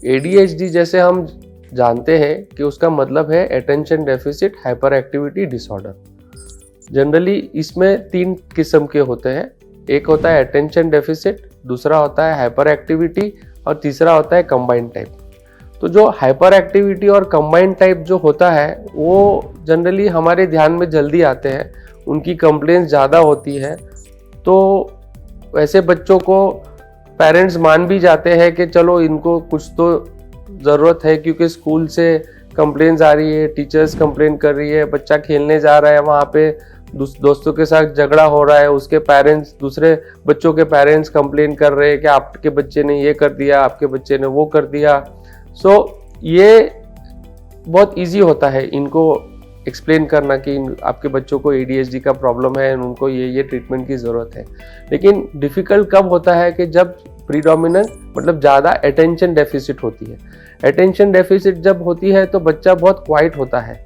ADHD जैसे हम जानते हैं कि उसका मतलब है attention deficit hyper activity disorder. Generally इसमें 3 किस्म के होते हैं। एक होता है अटेंशन डेफिसिट, दूसरा होता है हाइपर एक्टिविटी और तीसरा होता है कंबाइंड टाइप। तो जो हाइपर एक्टिविटी और कंबाइंड टाइप जो होता है वो जनरली हमारे ध्यान में जल्दी आते हैं, उनकी कंप्लेंट्स ज़्यादा होती है। तो वैसे बच्चों को पेरेंट्स मान भी जाते हैं कि चलो इनको कुछ तो ज़रूरत है, क्योंकि स्कूल से कंप्लेंट्स आ रही है, टीचर्स कंप्लेन कर रही है, बच्चा खेलने जा रहा है, वहाँ पे दोस्तों के साथ झगड़ा हो रहा है, उसके पेरेंट्स दूसरे बच्चों के पेरेंट्स कंप्लेन कर रहे हैं कि आपके बच्चे ने ये कर दिया, आपके बच्चे ने वो कर दिया। सो ये बहुत इजी होता है इनको एक्सप्लेन करना कि आपके बच्चों को ADHD का प्रॉब्लम है, उनको ये ट्रीटमेंट की ज़रूरत है। लेकिन डिफ़िकल्ट कब होता है कि जब प्रीडोमिनेंट मतलब ज़्यादा अटेंशन डेफिसिट होती है। अटेंशन डेफिसिट जब होती है तो बच्चा बहुत क्वाइट होता है।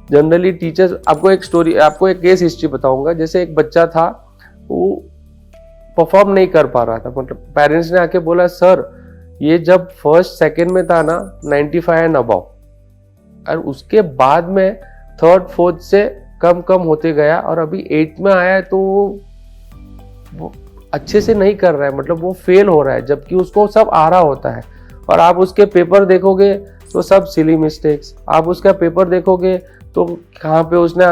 जनरली टीचर्स, आपको एक केस हिस्ट्री बताऊंगा। जैसे एक बच्चा था, वो परफॉर्म नहीं कर पा रहा था, मतलब पेरेंट्स ने आके बोला सर ये जब फर्स्ट सेकंड में था ना 95 एंड अबव, और उसके बाद में थर्ड फोर्थ से कम होते गया और अभी 8th में आया है तो वो अच्छे से नहीं कर रहा है, मतलब वो फेल हो रहा है, जबकि उसको सब आ रहा होता है। और आप उसके पेपर देखोगे तो सब सिली मिस्टेक्स, आप उसका पेपर देखोगे तो कहाँ पे उसने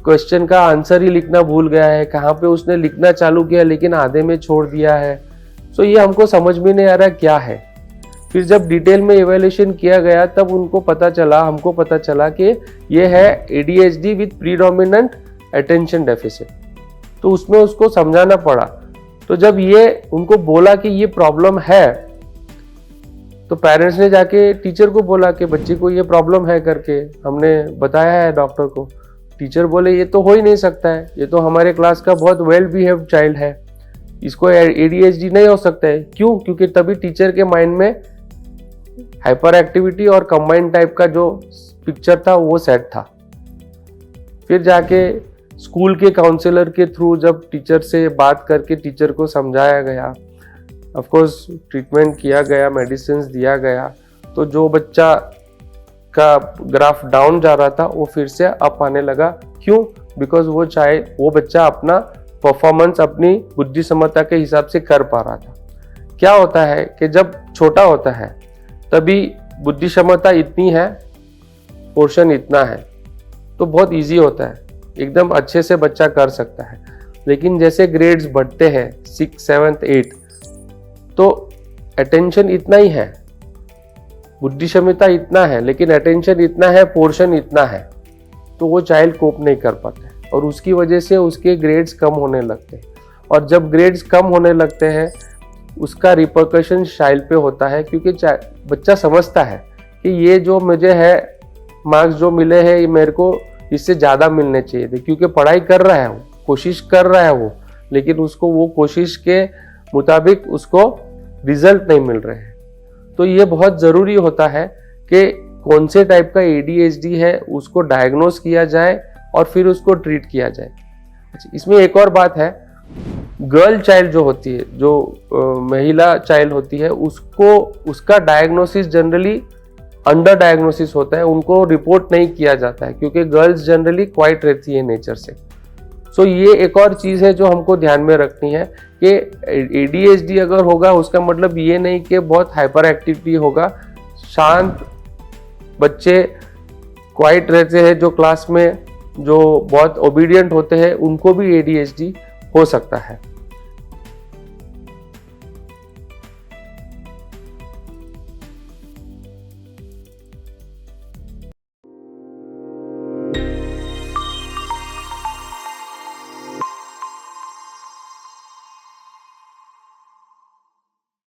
क्वेश्चन का आंसर ही लिखना भूल गया है, कहाँ पे उसने लिखना चालू किया लेकिन आधे में छोड़ दिया है। सो ये हमको समझ में नहीं आ रहा क्या है। फिर जब डिटेल में इवैल्यूएशन किया गया तब हमको पता चला कि ये है ADHD with predominant attention deficit. तो उसमें उसको समझाना पड़ा। तो जब ये उनको बोला कि ये प्रॉब्लम है, तो पेरेंट्स ने जाके टीचर को बोला कि बच्चे को ये प्रॉब्लम है करके हमने बताया है डॉक्टर को। टीचर बोले ये तो हो ही नहीं सकता है, ये तो हमारे क्लास का बहुत वेल बिहेव्ड चाइल्ड है, इसको ADHD नहीं हो सकता है। क्यों? क्योंकि तभी टीचर के माइंड में हाइपर एक्टिविटी और कंबाइंड टाइप का जो पिक्चर था वो सेट था। फिर जाके स्कूल के काउंसलर के थ्रू जब टीचर से बात करके टीचर को समझाया गया, ऑफ कोर्स ट्रीटमेंट किया गया, मेडिसिन दिया गया, तो जो बच्चा का ग्राफ डाउन जा रहा था वो फिर से अप आने लगा। क्यों? बिकॉज वो बच्चा अपना परफॉर्मेंस अपनी बुद्धि क्षमता के हिसाब से कर पा रहा था। क्या होता है कि जब छोटा होता है तभी बुद्धि क्षमता इतनी है, पोर्शन इतना है, तो बहुत इजी होता है, एकदम अच्छे से बच्चा कर सकता है। लेकिन जैसे ग्रेड्स बढ़ते हैं 6, 7, 8, तो अटेंशन इतना ही है, बुद्धि क्षमता इतना है, लेकिन अटेंशन इतना है, पोर्शन इतना है, तो वो चाइल्ड कोप नहीं कर पाता है और उसकी वजह से उसके ग्रेड्स कम होने लगते हैं। और जब ग्रेड्स कम होने लगते हैं उसका रिपरकशन चाइल्ड पे होता है, क्योंकि बच्चा समझता है कि ये जो मुझे है मार्क्स जो मिले हैं ये मेरे को इससे ज़्यादा मिलने चाहिए थे, क्योंकि पढ़ाई कर रहा है वो, कोशिश कर रहा है वो, लेकिन उसको वो कोशिश के मुताबिक उसको रिजल्ट नहीं मिल रहे हैं। तो ये बहुत ज़रूरी होता है कि कौन से टाइप का ADHD है उसको डायग्नोस किया जाए और फिर उसको ट्रीट किया जाए। इसमें एक और बात है, गर्ल चाइल्ड जो होती है, जो महिला चाइल्ड होती है, उसका डायग्नोसिस जनरली अंडर डायग्नोसिस होता है, उनको रिपोर्ट नहीं किया जाता है, क्योंकि गर्ल्स जनरली क्वाइट रहती है नेचर से। सो ये एक और चीज़ है जो हमको ध्यान में रखनी है कि ADHD अगर होगा उसका मतलब ये नहीं कि बहुत हाइपर एक्टिविटी होगा। शांत बच्चे क्वाइट रहते हैं जो क्लास में, जो बहुत ओबीडियंट होते हैं, उनको भी ADHD हो सकता है।